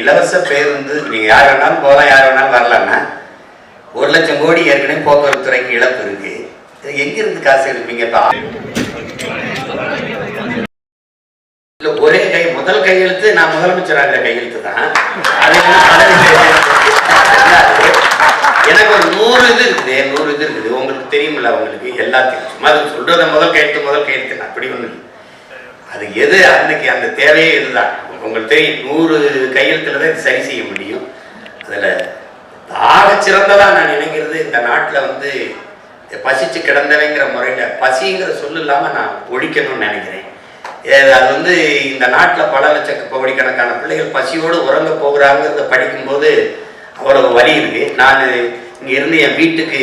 இலவச பேருந்து நீங்க யார் வேணாலும் போகலாம், யார் வேணாலும் வரலாம்னா 1,00,000 கோடி ஏற்கனவே போக்குவரத்து துறைக்கு இழப்பு இருக்கு. எங்கிருந்து காசு எடுப்பீங்க? ஒரே கை முதல் கையெழுத்து நான் முதலமைச்சராக கையெழுத்து தான். எனக்கு ஒரு 100 இது இருக்குது, 100 இது இருக்குது. உங்களுக்கு தெரியுமில்ல, உங்களுக்கு எல்லாத்தையும் சும்மா சொல்றத முதல் கையெழுத்து அப்படி ஒண்ணு. அது எது அன்னைக்கு அந்த தேவையே இதுதான். உங்களுக்கு தெரியும், 100 கையெழுத்துல தான் சரி செய்ய முடியும். அதுல ஆக சிறந்ததா நான் நினைக்கிறது, இந்த நாட்டில் பசிச்சு கிடந்தவைங்கிற முறையில பசிங்கிற சொல்லு இல்லாம நான் ஒழிக்கணும்னு நினைக்கிறேன். அது இந்த நாட்டில் பல லட்சக்கணக்கான பிள்ளைகள் பசியோடு உறங்க போகிறாங்கிறத படிக்கும்போது அவ்வளவு வலி இருக்கு. நான் இங்க இருந்து என் வீட்டுக்கு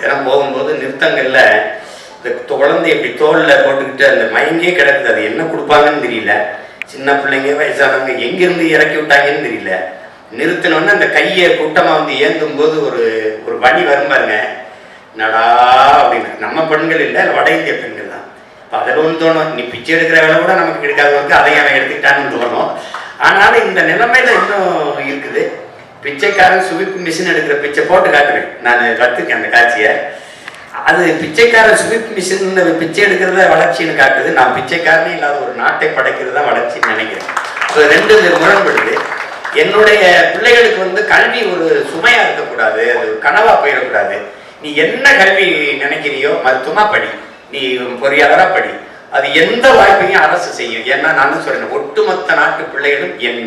தினம் போகும்போது நிறுத்தங்கள்ல இந்த குழந்தை இப்படி தோல்ல போட்டுக்கிட்டு அந்த மயங்கே கிடக்குது. அது என்ன கொடுப்பாங்கன்னு தெரியல. சின்ன பிள்ளைங்க, வயசானவங்க எங்கிருந்து இறக்கி விட்டாங்கன்னு தெரியல. நிறுத்தினோன்னு அந்த கையை கூட்டமா ஏந்தும் போது ஒரு வழி வரும் பாருங்க, நடா அப்படின்னு. நம்ம பெண்கள் இல்லை, வட இந்திய பெண்கள் தான். இப்போ அதில் ஒன்று தோணும், நீ பிச்சை எடுக்கிற வேலை கூட நமக்கு கிடைக்காதவருக்கு அதையும் அவன் எடுத்துக்கிட்டான்னு தோணும். ஆனாலும் இந்த நிலைமையில இன்னும் இருக்குது. பிச்சைக்காரன் சுவிப்பு மிஷின் எடுக்கிற பிச்சை போட்டு காட்டுவேன். நான் கற்றுக்கேன் அந்த காட்சியை. அது பிச்சைக்காரன் சுவிப் மிஷின் பிச்சை எடுக்கிறத வளர்ச்சின்னு காட்டுது. நான் பிச்சைக்காரனே இல்லாத ஒரு நாட்டை படைக்கிறது தான் வளர்ச்சின்னு நினைக்கிறேன். அது ரெண்டு முரண்படுது. என்னுடைய பிள்ளைகளுக்கு கல்வி ஒரு சுமையா இருக்கக்கூடாது, அது கனவா போயிடக்கூடாது. நீ என்ன கல்வி நினைக்கிறியோ மருத்துவமா படி, நீ பொறியாளரா படி, அது எந்த வாய்ப்பையும் அரசு செய்யும். ஏன்னா நான் சொல்றேன், ஒட்டுமொத்த நாட்டு பிள்ளைகளும் என்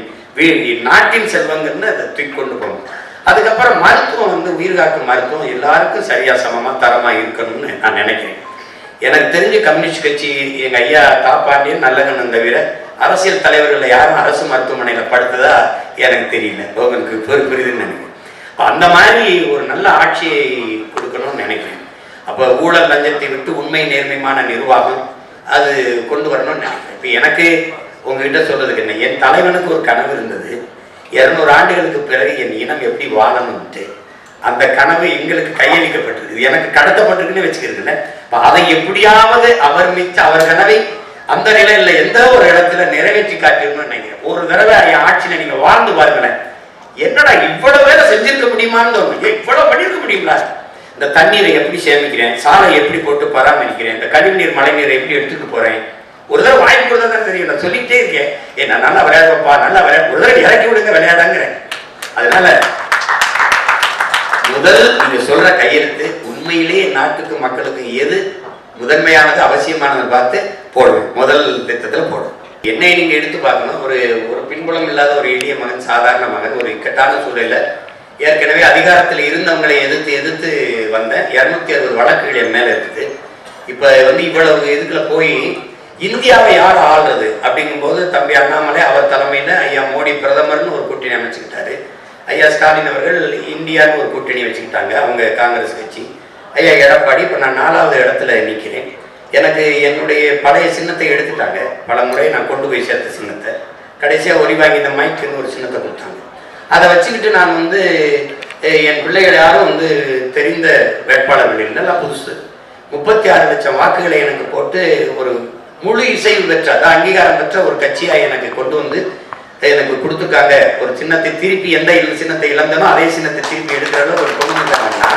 நாட்டின் செல்வங்கன்னு அதை தூக்கி கொண்டு போகணும். அதுக்கப்புறம் மருத்துவம் உயிர் காக்கும் மருத்துவம் எல்லாருக்கும் சரியா சமமா தரமா இருக்கணும்னு நான் நினைக்கிறேன். எனக்கு தெரிஞ்ச கம்யூனிஸ்ட் கட்சி எங்க ஐயா காப்பாண்டியன் நல்லகண்ணன் தவிர அரசியல் தலைவர்கள் யாரும் அரசு மருத்துவமனையில படுத்ததா எனக்கு தெரியல. உங்களுக்கு புரியுதுன்னு நினைக்கிறேன். அந்த மாதிரி ஒரு நல்ல ஆட்சியை கொடுக்கணும்னு நினைக்கிறேன். அப்போ ஊழல் லஞ்சத்தை விட்டு உண்மை நேர்மையான நிர்வாகம் அது கொண்டு வரணும்னு நினைக்கிறேன். இப்போ எனக்கு உங்ககிட்ட சொல்றதுக்கு என்ன, என் தலைவனுக்கு ஒரு கனவு இருந்தது. 200 ஆண்டுகளுக்கு பிறகு என் இனம் எப்படி வாழணும்ட்டு அந்த கனவு எங்களுக்கு கையளிக்கப்பட்டிருக்கு, எனக்கு கடத்தப்பட்டிருக்குன்னு வச்சுக்கிறதுல. அதை எப்படியாவது அவர் கனவை அந்த நிலையில எந்த ஒரு இடத்துல நிறைவேற்றி காட்டிடணும்னு நினைக்கிறேன். ஒரு தடவை ஆட்சியில நீங்க வாழ்ந்து பாருங்களேன், என்னடா இவ்வளவு வேலை செஞ்சிருக்க முடியுமான்னு தோணும். இவ்வளவு பண்ணிருக்க முடியுங்களா? இந்த தண்ணீரை எப்படி சேமிக்கிறேன், சாலை எப்படி போட்டு பராமரிக்கிறேன், இந்த கழிவுநீர் மழை நீரை எப்படி எடுத்துட்டு போறேன். ஒரு தடவை வாய்ப்பு கொடுத்தா தெரியல, சொல்லிட்டே இருக்கேன், நான் நல்லா விளையாடுவப்பா, நல்லா விளையாடு, ஒரு தடவை இறக்கி விடுங்க விளையாடாங்கிறேன். அதனால முதல் நீங்க சொல்ற கையெழுத்து உண்மையிலேயே நாட்டுக்கு மக்களுக்கு எது முதன்மையானது அவசியமானது பார்த்து போடுவேன். முதல் திட்டத்துல போடும். என்னை நீங்க எடுத்து பார்க்கணும். ஒரு பின்புலம் இல்லாத ஒரு எளிய மகன், சாதாரண மகன், ஒரு இக்கட்டான சூழல ஏற்கனவே அதிகாரத்தில் இருந்தவங்களை எதிர்த்து வந்த 260 வழக்குகள் என் மேல இருக்குது. இப்ப இவ்வளவு இதுக்குள்ள போய் இந்தியாவை யார் ஆள்றது அப்படிங்கும்போது தம்பி அண்ணாமலை அவர் தலைமையில ஐயா மோடி பிரதமர்னு ஒரு கூட்டணி அமைச்சுக்கிட்டாரு. ஐயா ஸ்டாலின் அவர்கள் இந்தியான்னு ஒரு கூட்டணி வச்சுக்கிட்டாங்க, அவங்க காங்கிரஸ் கட்சி. ஐயா எடப்பாடி, இப்போ நான் 4வது இடத்துல நிற்கிறேன். எனக்கு என்னுடைய பழைய சின்னத்தை எடுத்துட்டாங்க. பல முறை நான் கொண்டு போய் சேர்த்த சின்னத்தை கடைசியாக ஒளி வாங்கி இந்த மைக்குன்னு ஒரு சின்னத்தை கொடுத்தாங்க. அதை வச்சுக்கிட்டு நான் என் பிள்ளைகள் யாரும் தெரிந்த வேட்பாளர்கள் இல்லை, புதுசு 36 லட்சம் வாக்குகளை எனக்கு போட்டு ஒரு முழு இசைவு பெற்ற அங்கீகாரம் பெற்ற ஒரு கட்சியா எனக்கு கொண்டு எனக்கு கொடுத்துருக்காங்க. ஒரு சின்னத்தை திருப்பி எந்த சின்னத்தை இழந்தனோ அதே சின்னத்தை திருப்பி எடுக்கிறத ஒரு கொண்டு வந்தாங்கன்னா,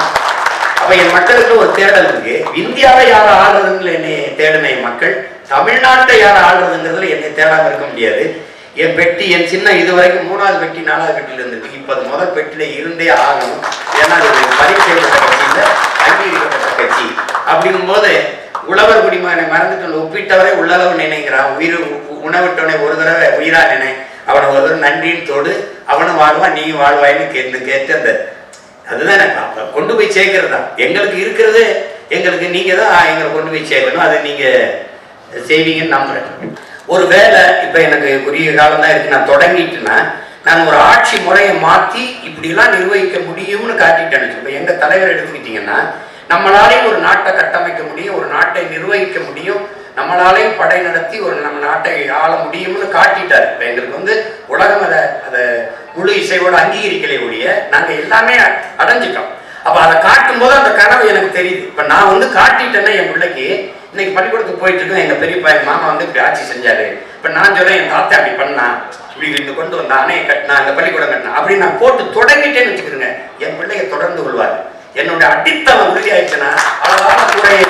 அப்ப என் மக்களுக்கு ஒரு தேடல் இருக்கு. இந்தியாவை யார ஆளுறதுல என்னை தேடின மக்கள், தமிழ்நாட்டை யார ஆளுறதுங்கிறதுல என்னை தேடாம இருக்க முடியாது. என் பெட்டி, என் சின்ன இதுவரைக்கும் 3வது பெட்டி 4வது பெட்டியில இருந்திருக்கு. இப்ப அது முதல் பெட்டியில இருந்தே ஆகணும். ஏன்னா அது பதிவு செய்யப்பட்ட கட்சி இல்லை, அங்கீகரிக்கப்பட்ட கட்சி. அப்படிங்கும் போது உழவர் குடிமகனை மறந்துட்டு ஒப்பிட்டவரை உள்ளளவு நினைக்கிறான். உணவிட்டவனை ஒரு தடவை உயிரா நினை, அவனை ஒரு தடவை நன்றின்னு தோடு, அவனும் வாழ்வான் நீயும் வாழ்வாயின்னு கேட்டு அந்த அதுதான் கொண்டு போய் சேர்க்கறது தான் எங்களுக்கு இருக்கிறது. எங்களுக்கு நீங்க தான் எங்களை கொண்டு போய் சேர்க்கணும். அதை நீங்க செய்வீங்கன்னு நம்புறேன். ஒரு வேலை இப்ப எனக்கு குறுகிய காலம் தான் இருக்கு, நான் தொடங்கிட்டுன்னா நான் ஒரு ஆட்சி முறையை மாற்றி இப்படிலாம் நிர்வகிக்க முடியும்னு காட்டிட்டேன்னு சொல்லுவேன். எங்க தலைவர் எடுத்துக்கிட்டீங்கன்னா, நம்மளாலையும் ஒரு நாட்டை கட்டமைக்க முடியும், ஒரு நாட்டை நிர்வகிக்க முடியும், நம்மளாலையும் படை நடத்தி நம்ம நாட்டை ஆள முடியும்னு காட்டிட்டாரு. இப்போ எங்களுக்கு உலகம் அதை முழு இசையோட அங்கீகரிக்கலை ஒழிய நாங்கள் எல்லாமே அடைஞ்சிட்டோம். அப்போ அதை காட்டும் போது அந்த கனவு எனக்கு தெரியுது. இப்போ நான் காட்டிட்டேன்னா என் பிள்ளைக்கு, இன்னைக்கு பள்ளிக்கூடத்துக்கு போயிட்டு இருக்கோம், எங்க பெரியப்பா என் மாமா இப்படி ஆட்சி செஞ்சாரு, இப்போ நான் சொல்றேன் என் தாத்தா அப்படி பண்ணா, இப்படி இருந்து கொண்டு வந்த அணையை கட்டினா அந்த பள்ளிக்கூடம் கட்டினா அப்படி நான் போட்டு தொடங்கிட்டேன்னு வச்சுக்கிறேங்க, என் பிள்ளைய தொடர்ந்து கொள்வார். என்னுடைய அடித்தளம் உறுதியாயிடுச்சுன்னா அழகான கூரையை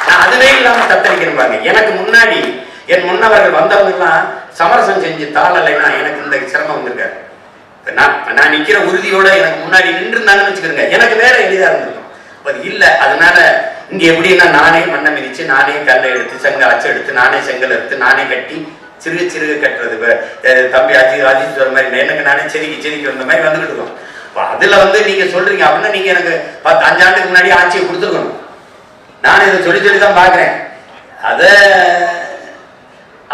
நான் அதுவே இல்லாம தத்தளிக்கிறேன் பாருங்க. எனக்கு முன்னாடி என் முன்னவர்கள் வந்தவங்கெல்லாம் சமரசம் செஞ்சு தாளலைன்னா எனக்கு இந்த சிரமம் வந்திருக்காரு. நான் நிக்கிற உறுதியோட எனக்கு முன்னாடி நின்று இருந்தாங்கன்னு வச்சுக்கிறேங்க, எனக்கு வேற எளிதா இருந்திருக்கும். அது இல்லை. அதனால இங்க எப்படின்னா நானே மண்ணை மிதிச்சு, நானே கல்லை எடுத்து செங்க அச்சு எடுத்து, நானே செங்கல் எடுத்து, நானே கட்டி சிறுக சிறுக கட்டுறது. தம்பி அஜித் வர மாதிரி எனக்கு நானே செதுக்கி வந்த மாதிரி வந்துகிட்டு இருக்கோம். அதுல நீங்க சொல்றீங்க அப்படின்னா நீங்க எனக்கு 5 ஆண்டுக்கு முன்னாடி ஆட்சியை கொடுத்துருக்கணும். நான் இதை சொல்லிதான் பாக்குறேன். அத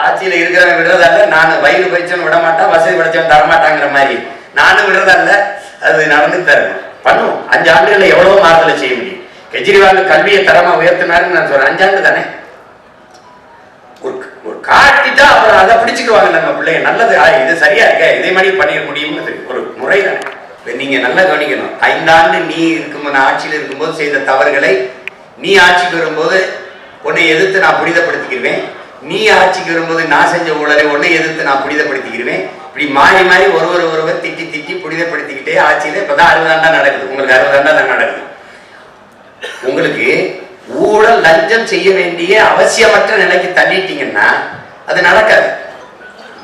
ஆட்சியில இருக்கிறவங்க விடுறதால நான் வயிறு பயிற்சன்னு விட மாட்டான், வசதி படைச்சவன் தரமாட்டாங்கிற மாதிரி நானும் விடுறதால அது நடந்து தரணும் பண்ணுவோம். 5 ஆண்டுகள்ல எவ்வளவு மாறுதலை செய்ய முடியும். கெஜ்ரிவால் கல்வியை தரமா உயர்த்தினாருன்னு நான் சொல்றேன். 5 ஆண்டு தானே ஒரு காட்டிட்டா அப்புறம் அதை பிடிச்சுக்குவாங்க நம்ம பிள்ளைங்க. நல்லது, இது சரியா இருக்க, இதே மாதிரி பண்ணிட முடியும்னு ஒரு முறை தானே. நீங்க நல்லா கவனிக்கணும். 5 ஆண்டு நீ இருக்கும்போது, ஆட்சியில் இருக்கும்போது செய்த தவறுகளை நீ ஆட்சிக்கு வரும்போது உன்னை எதிர்த்து நான் புனிதப்படுத்திக்கிடுவேன். நீ ஆட்சிக்கு வரும்போது நான் செஞ்ச ஊழலை உன்னை எதிர்த்து நான் புனிதப்படுத்திக்கிடுவேன். இப்படி மாறி மாறி ஒருவர் திட்டி திட்டி புனிதப்படுத்திக்கிட்டே ஆட்சியில இப்பதான் 60 ஆண்டா நடக்குது. உங்களுக்கு 60 ஆண்டா தான் நடக்குது. உங்களுக்கு ஊழல் லஞ்சம் செய்ய வேண்டிய அவசியமற்ற நிலைக்கு தள்ளிட்டீங்கன்னா அது நடக்காது.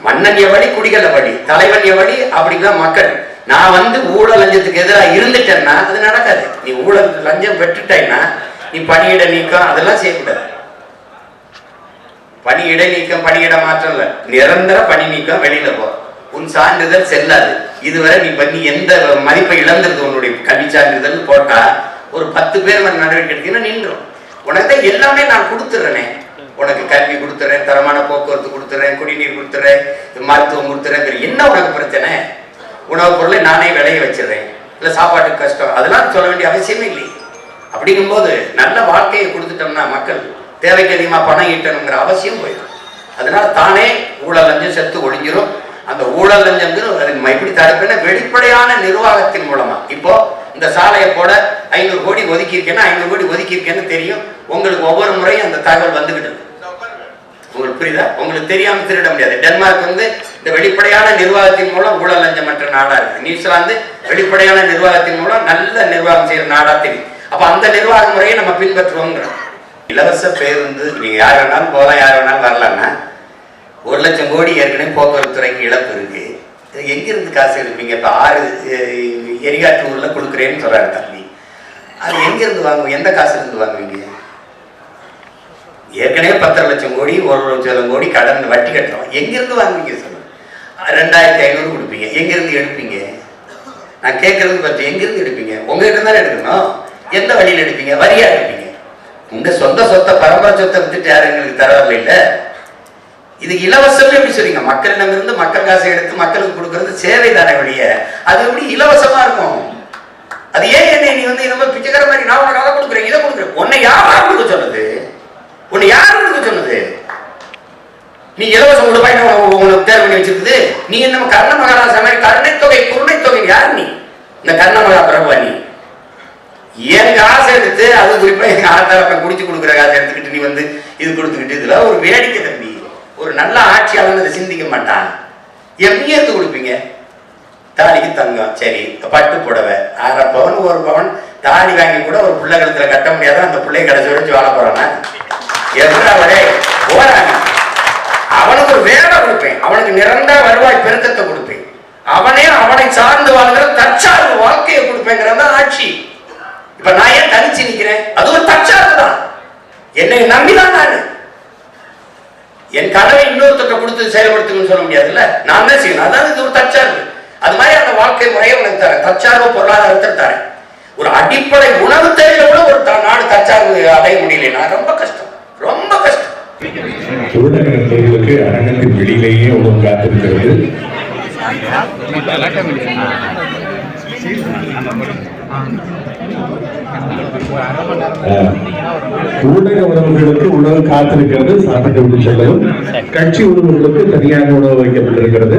மன்னன் எவடி குடிகள் எவடி, தலைவன் எவடி, அப்படிதான் மக்கள். நான் ஊழல் லஞ்சத்துக்கு எதிராக இருந்துட்டேன்னா அது நடக்காது. நீ ஊழல் லஞ்சம் பெற்றுட்டேன்னா நீ பணியிட நீக்கம் அதெல்லாம் செய்யக்கூடாது. பணியிட நீக்கம், பணியிட மாற்றம் இல்ல, நிரந்தர பணி நீக்கம். வெளியில போ, உன் சான்றிதழ் செல்லாது. இதுவரை நீ பண்ணி எந்த மதிப்பை இழந்திருக்கு உன்னுடைய கல்வி சான்றிதழ் போட்டா ஒரு 10 பேர் நடவடிக்கை எடுத்தீங்கன்னா நின்றும். உனக்கு தான் எல்லாமே நான் கொடுத்துட்றேனே. உனக்கு கல்வி கொடுத்துறேன், தரமான போக்குவரத்து கொடுத்துறேன், குடிநீர் கொடுத்துறேன், மருத்துவம் கொடுத்துறேன். என்ன உனக்கு பிரச்சனை? உணவுப் பொருளை நானே விளைய வச்சிடறேன், இல்லை சாப்பாட்டுக்கு கஷ்டம், அதெல்லாம் சொல்ல வேண்டிய அவசியமே இல்லை. அப்படிங்கும்போது நல்ல வாழ்க்கையை கொடுத்துட்டோம்னா மக்கள் தேவைக்கு அதிகமாக பணம் ஈட்டணுங்கிற அவசியம் போயிடும். அதனால தானே ஊழல் லஞ்சம் செத்து ஒழிஞ்சிரும். அந்த ஊழல் லஞ்சம்ங்கிறது அது எப்படி தடுப்புன்னா வெளிப்படையான நிர்வாகத்தின் மூலமா. இப்போ இந்த சாலையை போட 500 கோடி ஒதுக்கி இருக்கேன்னா 500 கோடி ஒதுக்கி இருக்கேன்னு தெரியும். உங்களுக்கு ஒவ்வொரு முறையும் அந்த தகவல் வந்துகிட்டு இருக்கு. உங்களுக்கு புரியுதா? உங்களுக்கு தெரியாம திருட முடியாது. டென்மார்க் இந்த வெளிப்படையான நிர்வாகத்தின் மூலம் ஊழல் லஞ்சமற்ற நாடா இருக்கு. நியூசிலாந்து வெளிப்படையான நிர்வாகத்தின் மூலம் நல்ல நிர்வாகம் செய்யற நாடா தெரியும். அப்ப அந்த நிர்வாக முறையை நம்ம பின்பற்றுவோங்கிறோம். இலவச பேருந்து நீங்க யார் வேணாலும் போகலாம், யார் வேணாலும் வரலாம்னா 1 லட்சம் கோடி ஏற்கனவே போக்குவரத்து துறைக்கு இழப்பு இருக்கு. எங்கிருந்து காசு எடுப்பீங்க? இப்ப 6 எரிகாட்டு கொடுக்குறேன்னு சொல்றாரு தம்பி. அது எங்கிருந்து வாங்குவீங்க? எந்த காசுல இருந்து வாங்குவீங்க? ஏற்கனவே 10 லட்சம் கோடி 1 லட்சம் கோடி கடன் வட்டி கட்டுறோம். எங்கிருந்து வாங்குவீங்க சொல்லுங்க? 2500 கொடுப்பீங்க. எங்கிருந்து எடுப்பீங்க? நான் கேட்கறது பார்த்து எங்கிருந்து எடுப்பீங்க? உங்ககிட்ட தானே எடுக்கணும். எந்த வழியில் எடுப்பீங்க? வரியா எடுப்பீங்க. உங்க சொந்த சொத்தை, பரம்பரை சொத்தை வித்துட்டு யாரும் எங்களுக்கு தரவில்லை. இல்ல, இது இலவசம் எப்படி சொல்றீங்க? மக்களிடமிருந்து மக்கள் காசை எடுத்து மக்களுக்கு கொடுக்கறது சேவை தானே வழிய. அது எப்படி இலவசமா இருக்கும்? அது ஏன் என்ன நீ இந்த மாதிரி பிச்சைக்கார மாதிரி நான் உனக்கு அதை கொடுக்குறேன், இதை கொடுக்குறேன். உன்னை யாரா கொடுக்க சொன்னது? உன்னை யாரு கொடுக்க சொன்னது? நீ இலவசம் கொடுப்பாய் உனக்கு தேர்வு பண்ணி வச்சிருக்குது. நீ என்ன கர்ண மகாராஜா மாதிரி கருணை தொகை குருணை தொகை யார் நீ? இந்த கர்ண மகா பிரபா நீ எங்க ஆசை எடுத்து, அது குறிப்பா எங்க ஆத்தாரப்ப குடிச்சு கொடுக்குற காசை எடுத்துக்கிட்டு நீ இது கொடுத்துக்கிட்டு இதுல ஒரு வேடிக்கை தம்பி. ஒரு நல்ல ஆட்சியாளன் அதை சிந்திக்க மாட்டான். எப்படி எடுத்து கொடுப்பீங்க? தாலிக்கு தங்கம், சரி, பட்டு புடவை 1/2 பவன் 1 பவன் தாலி வாங்கி கூட ஒரு பிள்ளை கழுத்துல கட்ட முடியாத அந்த பிள்ளைய கடைசி வச்சு வாழ போறானா? எவ்வளவு போறாங்க. அவனுக்கு ஒரு வேலை கொடுப்பேன், அவனுக்கு நிரந்தர வருவாய் பெருக்கத்தை கொடுப்பேன், அவனை சார்ந்து வாழ்கிற தற்சார்பு வாழ்க்கையை கொடுப்பேங்கிறத ஆட்சி. இப்ப நான் ஏன் தனிச்சு நிக்கிறேன்? அது ஒரு தற்சார்பு தான். என்னை நம்பிதான் நான் என் கனவை இன்னொருத்தட்ட கொடுத்து செயல்படுத்தணும்னு சொல்ல முடியாதுல்ல. நான் தான் செய்யணும். அதாவது இது ஒரு தற்சார்பு. அது மாதிரி அந்த வாழ்க்கை முறையை உனக்கு தரேன். தற்சார்பு பொருளாதாரத்தை தரேன். ஒரு அடிப்படை உணவு தேவையில கூட ஒரு நாடு தற்சார்பு அடைய முடியலன்னா ரொம்ப கஷ்டம், ரொம்ப கஷ்டம். ஊடக நண்பர்களுக்கு அரங்கத்தின் வெளியிலேயே உணவு காத்திருக்கிறது. ஊடக உணவுகளுக்கு உணவு காத்திருக்கிறது, சாப்பிட்டு விட்டு செல்லவும். கட்சி உணவுகளுக்கு தனியாக உணவு வைக்கப்பட்டிருக்கிறது.